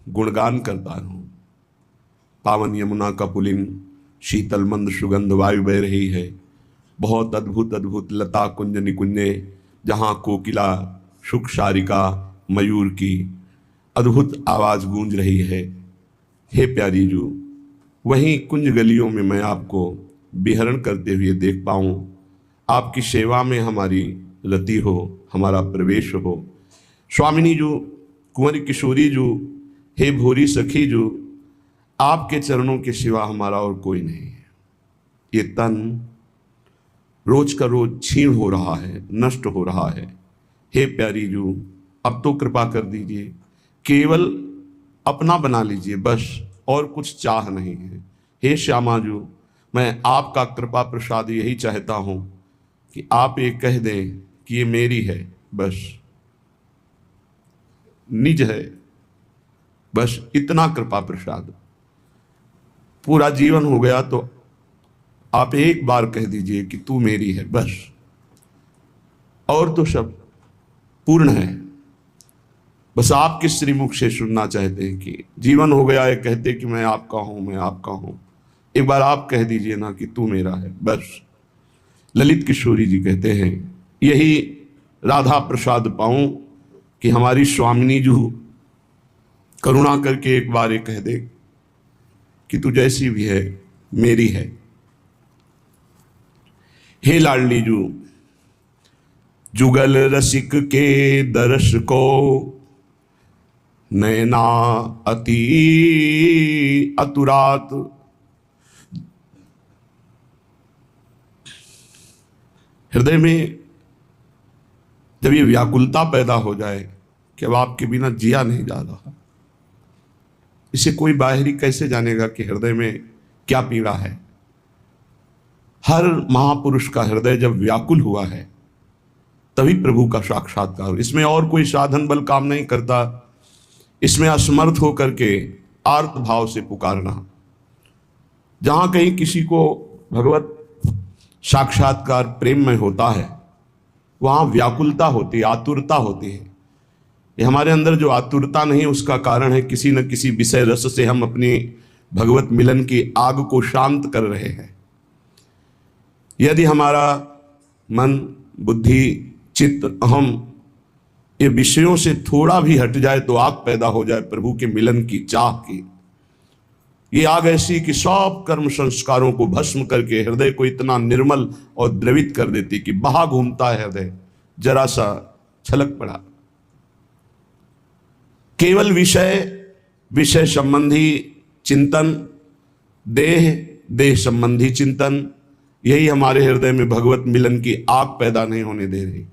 गुणगान करता रहूं। पावन यमुना का पुलिन, शीतल मंद सुगंध वायु बह रही है। बहुत अद्भुत अद्भुत लता कुंज निकुंजे, जहाँ कोकिला, शुक शारिका, मयूर की अद्भुत आवाज गूंज रही है। हे प्यारी जू, वहीं कुंज गलियों में मैं आपको विहरण करते हुए देख पाऊं, आपकी सेवा में हमारी रति हो, हमारा प्रवेश हो। स्वामिनी जू, कुंवरी किशोरी जू, हे भोरी सखी जू, आपके चरणों के सिवा हमारा और कोई नहीं है। ये तन रोज का रोज क्षीण हो रहा है, नष्ट हो रहा है। हे प्यारी जू, अब तो कृपा कर दीजिए, केवल अपना बना लीजिए, बस और कुछ चाह नहीं है। हे श्यामा जू, मैं आपका कृपा प्रसाद यही चाहता हूं कि आप ये कह दें कि ये मेरी है, बस निज है, बस इतना कृपा प्रसाद। पूरा जीवन हो गया तो आप एक बार कह दीजिए कि तू मेरी है, बस, और तो सब पूर्ण है। बस आपके श्रीमुख से सुनना चाहते हैं कि जीवन हो गया है कहते कि मैं आपका हूं, मैं आपका हूं। एक बार आप कह दीजिए ना कि तू मेरा है, बस। ललित किशोरी जी कहते हैं, यही राधा प्रसाद पाऊं कि हमारी स्वामिनी जू करुणा करके एक बार ये कह दे कि तू जैसी भी है मेरी है। हे लाडली जू, जुगल रसिक के दर्श को नैना अति अतुरात, हृदय में जब ये व्याकुलता पैदा हो जाए कि अब आपके बिना जिया नहीं जा रहा, इसे कोई बाहरी कैसे जानेगा कि हृदय में क्या पीड़ा है। हर महापुरुष का हृदय जब व्याकुल हुआ है तभी प्रभु का साक्षात्कार। इसमें और कोई साधन बल काम नहीं करता, इसमें असमर्थ होकर के आर्त भाव से पुकारना। जहां कहीं किसी को भगवत साक्षात्कार प्रेम में होता है, वहां व्याकुलता होती है, आतुरता होती है। ये हमारे अंदर जो आतुरता नहीं, उसका कारण है किसी न किसी विषय रस से हम अपनी भगवत मिलन की आग को शांत कर रहे हैं। यदि हमारा मन, बुद्धि, चित्त, अहम ये विषयों से थोड़ा भी हट जाए तो आग पैदा हो जाए प्रभु के मिलन की चाह की। ये आग ऐसी कि सब कर्म संस्कारों को भस्म करके हृदय को इतना निर्मल और द्रवित कर देती कि बहा घूमता है हृदय, जरा सा छलक पड़ा। केवल विषय संबंधी चिंतन, देह संबंधी चिंतन, यही हमारे हृदय में भगवत मिलन की आग पैदा नहीं होने दे रही।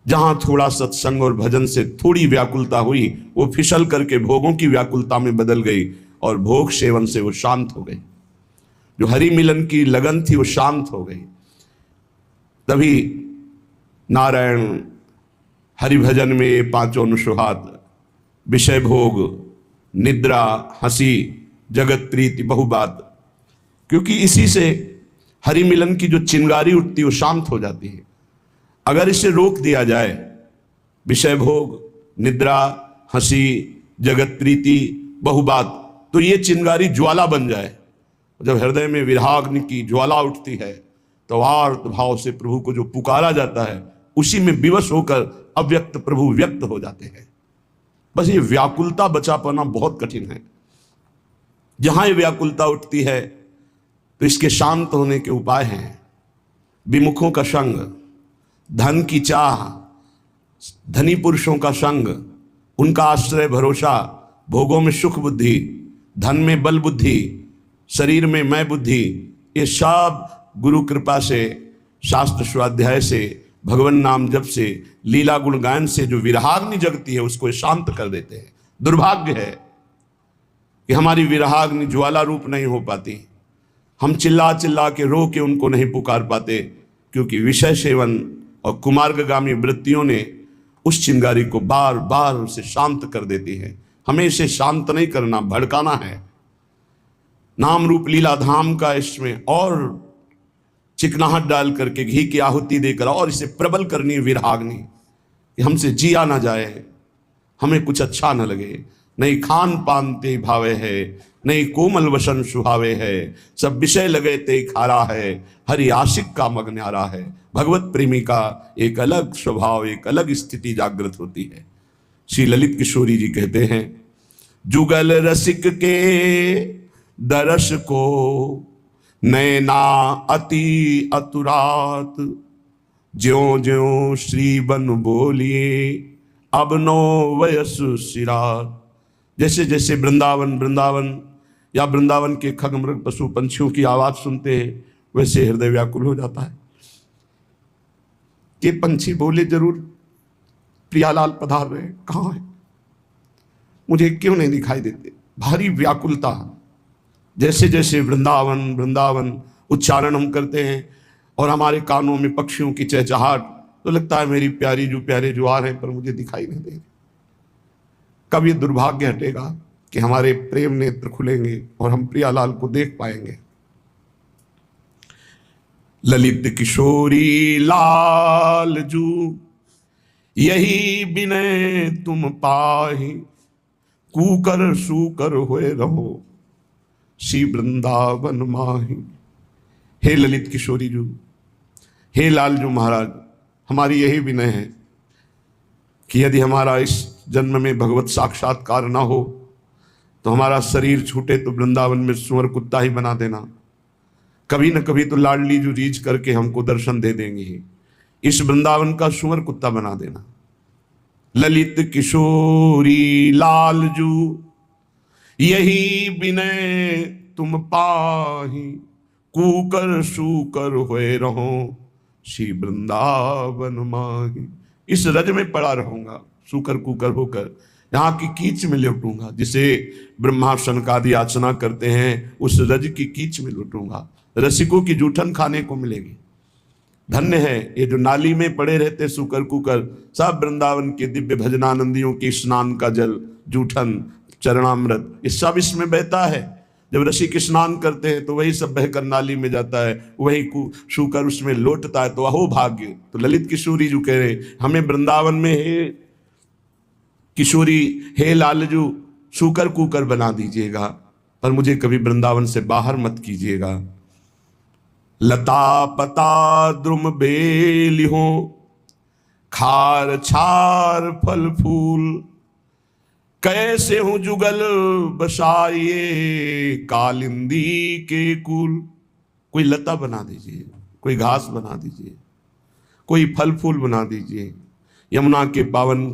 जहां थोड़ा सत्संग और भजन से थोड़ी व्याकुलता हुई, वो फिसल करके भोगों की व्याकुलता में बदल गई और भोग सेवन से वो शांत हो गई। जो हरि मिलन की लगन थी वो शांत हो गई। तभी नारायण हरि भजन में ये पांचों अनुसुहात, विषय भोग, निद्रा, हंसी, जगत प्रीति, बहुबात, क्योंकि इसी से हरि मिलन की जो चिंगारी उठती है वो शांत हो जाती है। अगर इसे रोक दिया जाए, विषय भोग, निद्रा, हंसी, जगत प्रीति, बहुबात, तो ये चिंगारी ज्वाला बन जाए। जब हृदय में विराग्नि की ज्वाला उठती है तो आर्त भाव से प्रभु को जो पुकारा जाता है, उसी में विवश होकर अव्यक्त प्रभु व्यक्त हो जाते हैं। बस ये व्याकुलता बचा पाना बहुत कठिन है। जहां ये व्याकुलता उठती है तो इसके शांत होने के उपाय हैं। विमुखों का संग, धन की चाह, धनी पुरुषों का संग, उनका आश्रय भरोसा, भोगों में सुख बुद्धि, धन में बल बुद्धि, शरीर में मैं बुद्धि, ये सब गुरु कृपा से, शास्त्र स्वाध्याय से, भगवान नाम जप से, लीला गुण गायन से जो विरहाग्नि जगती है उसको शांत कर देते हैं। दुर्भाग्य है कि हमारी विरहाग्नि ज्वाला रूप नहीं हो पाती। हम चिल्ला चिल्ला के रो के उनको नहीं पुकार पाते, क्योंकि विषय सेवन और कुमार्गगामी वृत्तियों ने उस चिंगारी को बार बार उसे शांत कर देती है। हमें इसे शांत नहीं करना, भड़काना है। नाम रूप लीला धाम का इसमें और चिकनाहट डाल करके, घी की आहुति देकर और इसे प्रबल करनी है विरहाग्नि, कि हमसे जिया ना जाए, हमें कुछ अच्छा न लगे। नहीं खान पान ते भावे है, नहीं कोमल वसन सुहावे है, सब विषय लगे ते खारा है, हरि आशिक का मग न्यारा है। भगवत प्रेमी का एक अलग स्वभाव, एक अलग स्थिति जागृत होती है। श्री ललित किशोरी जी कहते हैं, जुगल रसिक के दरस को नैना अति अतुरात, ज्यों ज्यों श्री बन बोलिए अब नो वयस सिरात। जैसे जैसे वृंदावन या वृंदावन के खग मृग पशु पंछियों की आवाज सुनते हैं, वैसे हृदय व्याकुल हो जाता है। ये पंछी बोले जरूर, प्रियालाल पधार रहे, कहाँ है, मुझे क्यों नहीं दिखाई देते। भारी व्याकुलता। जैसे जैसे वृंदावन उच्चारण हम करते हैं और हमारे कानों में पक्षियों की चहचहाट, तो लगता है मेरी प्यारी जो प्यारे जो आ रहे हैं पर मुझे दिखाई नहीं दे रहे। कब ये दुर्भाग्य हटेगा कि हमारे प्रेम नेत्र खुलेंगे और हम प्रियालाल को देख पाएंगे। ललित किशोरी लाल जू यही बिनय तुम पाही, कूकर सूकर हुए रहो श्री वृंदावन माही। हे ललित किशोरी जू, हे लालजू महाराज, हमारी यही विनय है कि यदि हमारा इस जन्म में भगवत साक्षात्कार ना हो तो हमारा शरीर छूटे तो वृंदावन में सुअर कुत्ता ही बना देना। कभी न कभी तो लाडली जू रीझ करके हमको दर्शन दे देंगे ही, इस वृंदावन का सुअर कुत्ता बना देना। ललित किशोरी लालजू यही विनय तुम पाही, कूकर सूकर हुए रहो श्री वृंदावन माही। इस रज में पड़ा रहूंगा सूकर कुकर होकर, यहाँ की कीच में लौटूंगा। जिसे ब्रह्मा शनकादि याचना करते हैं, उस रज की कीच में लौटूंगा। रसिकों की जूठन खाने को मिलेगी। धन्य है ये जो नाली में पड़े रहते सूकर कुकर, सब वृंदावन के दिव्य भजनानंदियों के स्नान का जल, जूठन, चरणामृत, ये सब इसमें बहता है। जब रसिक स्नान करते हैं तो वही सब बहकर नाली में जाता है, वही सूकर उसमें लौटता है। तो अहो भाग्य। तो ललित किशोरी जो कह रहे, हमें वृंदावन में हे किशोरी, हे लालजू, सूकर कुकर बना दीजिएगा, पर मुझे कभी वृंदावन से बाहर मत कीजिएगा। लता पता द्रुम बेली हो, खार छार फल फूल, कैसे हूं जुगल बसाइए कालिंदी के कुल। कोई लता बना दीजिए, कोई घास बना दीजिए, कोई फल फूल बना दीजिए। यमुना के पावन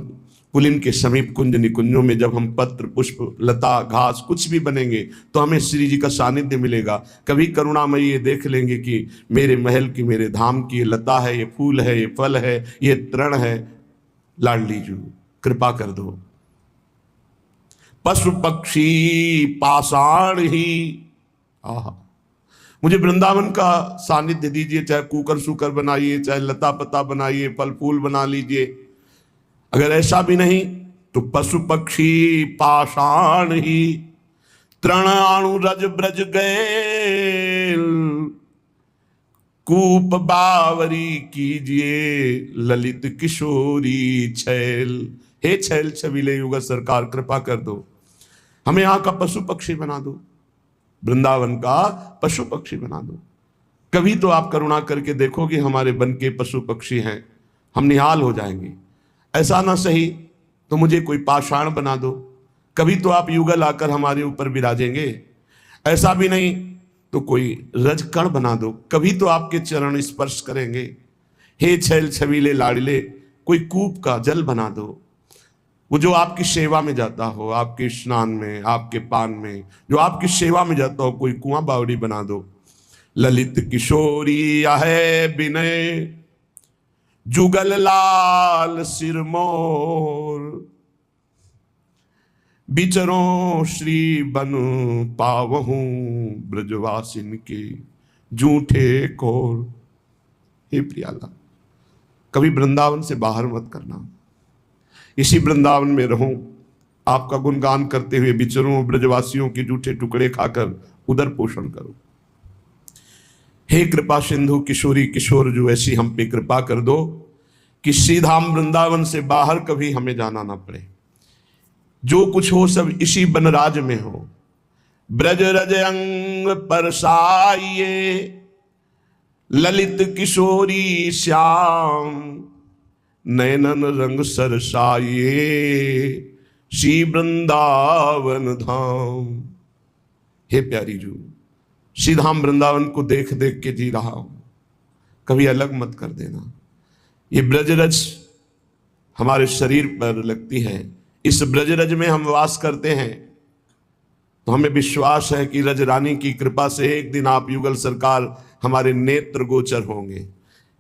पुलिन के समीप कुंज निकुंजों में जब हम पत्र पुष्प लता घास कुछ भी बनेंगे तो हमें श्री जी का सानिध्य मिलेगा। कभी करुणामयी ये देख लेंगे कि मेरे महल की, मेरे धाम की ये लता है, ये फूल है, ये फल है, ये तृण है। लाडली जू कृपा कर दो। पशु पक्षी पाषाण ही, आहा, मुझे वृंदावन का सानिध्य दीजिए। चाहे कुकर सूकर बनाइए, चाहे लता पता बनाइए, फल फूल बना लीजिए। अगर ऐसा भी नहीं तो पशु पक्षी पाषाण ही, तृण अणु रज ब्रज गए, कूप बावरी कीजिए ललित किशोरी छैल। हे छैल छबीले युग सरकार, कृपा कर दो, हमें यहां का पशु पक्षी बना दो, वृंदावन का पशु पक्षी बना दो। कभी तो आप करुणा करके देखोगे हमारे वन के पशु पक्षी हैं, हम निहाल हो जाएंगे। ऐसा ना सही तो मुझे कोई पाषाण बना दो, कभी तो आप युगल आकर हमारे ऊपर विराजेंगे। ऐसा भी नहीं तो कोई रजकण बना दो, कभी तो आपके चरण स्पर्श करेंगे। हे छैल छबीले लाडले, कोई कूप का जल बना दो, वो जो आपकी सेवा में जाता हो, आपके स्नान में, आपके पान में, जो आपकी सेवा में जाता हो, कोई कुआं बावड़ी बना दो। ललित किशोरी आहे विनय, जुगल लाल सिरमोर, बिचरों श्री बन पावहूं ब्रजवासिन के जूठे कोर। हे प्रियाला, कभी वृंदावन से बाहर मत करना, इसी वृंदावन में रहूं, आपका गुणगान करते हुए विचरूं, ब्रजवासियों के जूठे टुकड़े खाकर उदर पोषण करूं। हे कृपा सिंधु किशोरी किशोर जो, ऐसी हम पे कृपा कर दो कि सीधा हम वृंदावन से बाहर कभी हमें जाना ना पड़े। जो कुछ हो सब इसी बनराज में हो। ब्रज रज अंग परसाइए, ललित किशोरी श्याम, नैनन रंग सरसाइए, श्री वृंदावन धाम। हे प्यारी जू, श्री धाम वृंदावन को देख देख के जी रहा हूं, कभी अलग मत कर देना। ये ब्रजरज हमारे शरीर पर लगती है, इस ब्रजरज में हम वास करते हैं, तो हमें विश्वास है कि रज रानी की कृपा से एक दिन आप युगल सरकार हमारे नेत्र गोचर होंगे।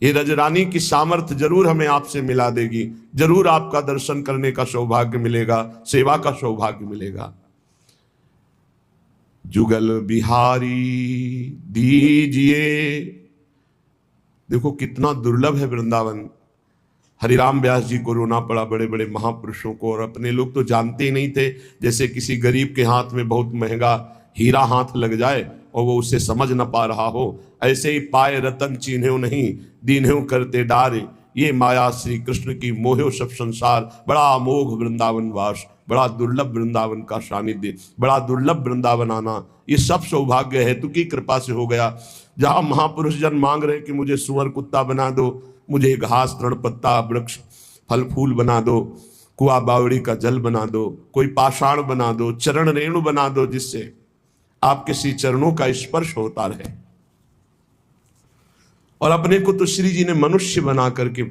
ये रज रानी की सामर्थ्य जरूर हमें आपसे मिला देगी, जरूर आपका दर्शन करने का सौभाग्य मिलेगा, सेवा का सौभाग्य मिलेगा। जुगल बिहारी दीजिए, देखो कितना दुर्लभ है वृंदावन। हरिराम व्यास जी को रोना पड़ा, बड़े बड़े महापुरुषों को, और अपने लोग तो जानते ही नहीं थे। जैसे किसी गरीब के हाथ में बहुत महंगा हीरा हाथ लग जाए और वो उसे समझ न पा रहा हो, ऐसे ही पाए रतन चिन्ह्यो नहीं, दीन्ह्यो करते डारे, ये माया श्री कृष्ण की मोह्यो सब संसार। बड़ा अमोघ वृंदावन वास, बड़ा दुर्लभ वृंदावन का सानिध्य, बड़ा दुर्लभ वृंदावन आना, ये सब सौभाग्य हेतु की कृपा से हो गया। जहां महापुरुष जन मांग रहे कि मुझे सुअर कुत्ता बना दो, मुझे घास तृण पत्ता वृक्ष फल फूल बना दो, कुआ बावड़ी का जल बना दो, कोई पाषाण बना दो, चरण रेणु बना दो, जिससे आप किसी चरणों का स्पर्श होता रहे। और अपने को तो श्री जी ने मनुष्य बना करके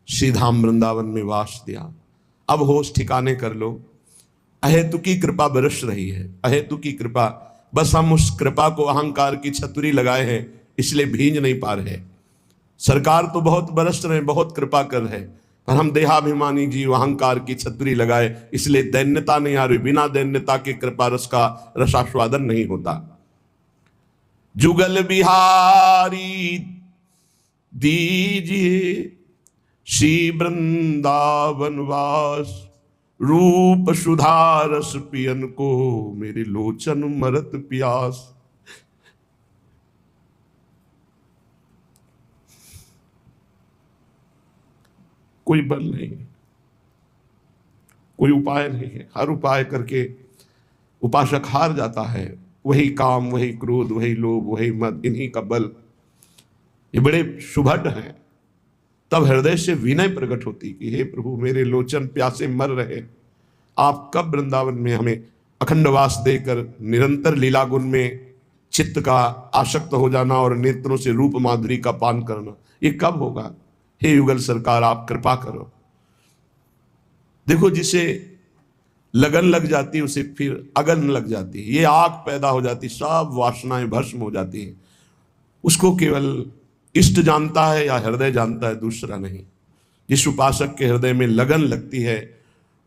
श्री धाम वृंदावन में वास दिया। अब होश ठिकाने कर लो, अहेतु की कृपा बरस रही है, अहेतु की कृपा। बस हम उस कृपा को अहंकार की छतरी लगाए हैं, इसलिए भींज नहीं पा रहे। सरकार तो बहुत बरस रहे, बहुत कृपा कर रहे, पर हम देहाभिमानी जीव अहंकार की छतरी लगाए, इसलिए दैन्यता नहीं आ रही। बिना दैन्यता के कृपा रस का रसास्वादन नहीं होता। जुगल बिहारी दीजिए श्री वृंदावन वास, रूप सुधा रस पियन को मेरे लोचन मरत प्यास। कोई बल नहीं, कोई उपाय नहीं है। हर उपाय करके उपासक हार जाता है। वही काम, वही क्रोध, वही लोभ, वही मद, इन्हीं का बल। ये बड़े सुभट हैं। तब हृदय से विनय प्रकट होती कि हे प्रभु, मेरे लोचन प्यासे मर रहे, आप कब वृंदावन में हमें अखंडवास देकर निरंतर लीला गुण में चित्त का आसक्त हो जाना और नेत्रों से रूप माधुरी का पान करना, ये कब होगा? हे युगल सरकार, आप कृपा करो। देखो, जिसे लगन लग जाती उसे फिर अगन लग जाती है, ये आग पैदा हो जाती, सब वासनाएं भस्म हो जाती है। उसको केवल इष्ट जानता है या हृदय जानता है, दूसरा नहीं। जिस उपासक के हृदय में लगन लगती है,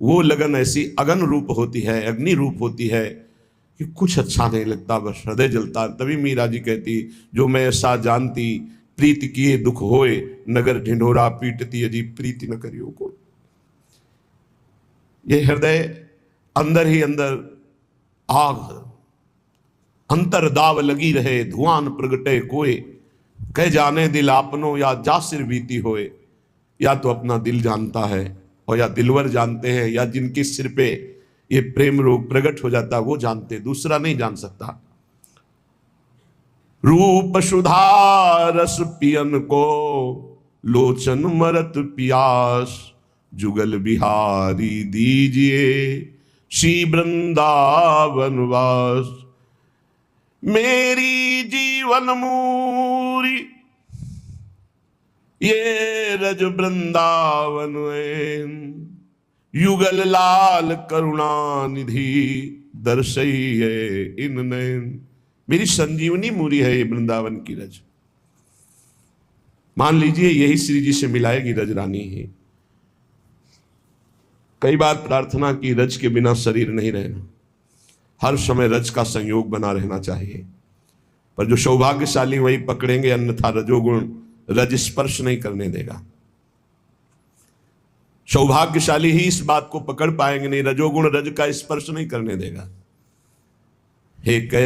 वो लगन ऐसी अगन रूप होती है, अग्नि रूप होती है कि कुछ अच्छा नहीं लगता, बस हृदय जलता। तभी मीरा जी कहती, जो मैं ऐसा जानती, प्रीति किए दुख होए, नगर ढिंढोरा पीटती अजी प्रीति न करियो को। ये हृदय अंदर ही अंदर आग, अंतर दाव लगी रहे, धुआं प्रगटे कोय, कह जाने दिल आपनो या जासिर बीती होए। या तो अपना दिल जानता है और या दिलवर जानते हैं, या जिनके सिर पे ये प्रेम रोग प्रकट हो जाता वो जानते, दूसरा नहीं जान सकता। रूप सुधा रस पियन को लोचन मरत प्यास, जुगल बिहारी दीजिए श्री वृंदावन वास। मेरी जीवन मूरी ये रज वृंदावन, युगल लाल करुणा निधि दर्शई है इन नयन। मेरी संजीवनी मूरी है ये वृंदावन की रज। मान लीजिए यही श्री जी से मिलाएगी रज रानी ही। कई बार प्रार्थना की, रज के बिना शरीर नहीं रहना, हर समय रज का संयोग बना रहना चाहिए। पर जो सौभाग्यशाली वही पकड़ेंगे, अन्यथा रजोगुण रज स्पर्श नहीं करने देगा। सौभाग्यशाली ही इस बात को पकड़ पाएंगे, नहीं रजोगुण रज का स्पर्श नहीं करने देगा। हे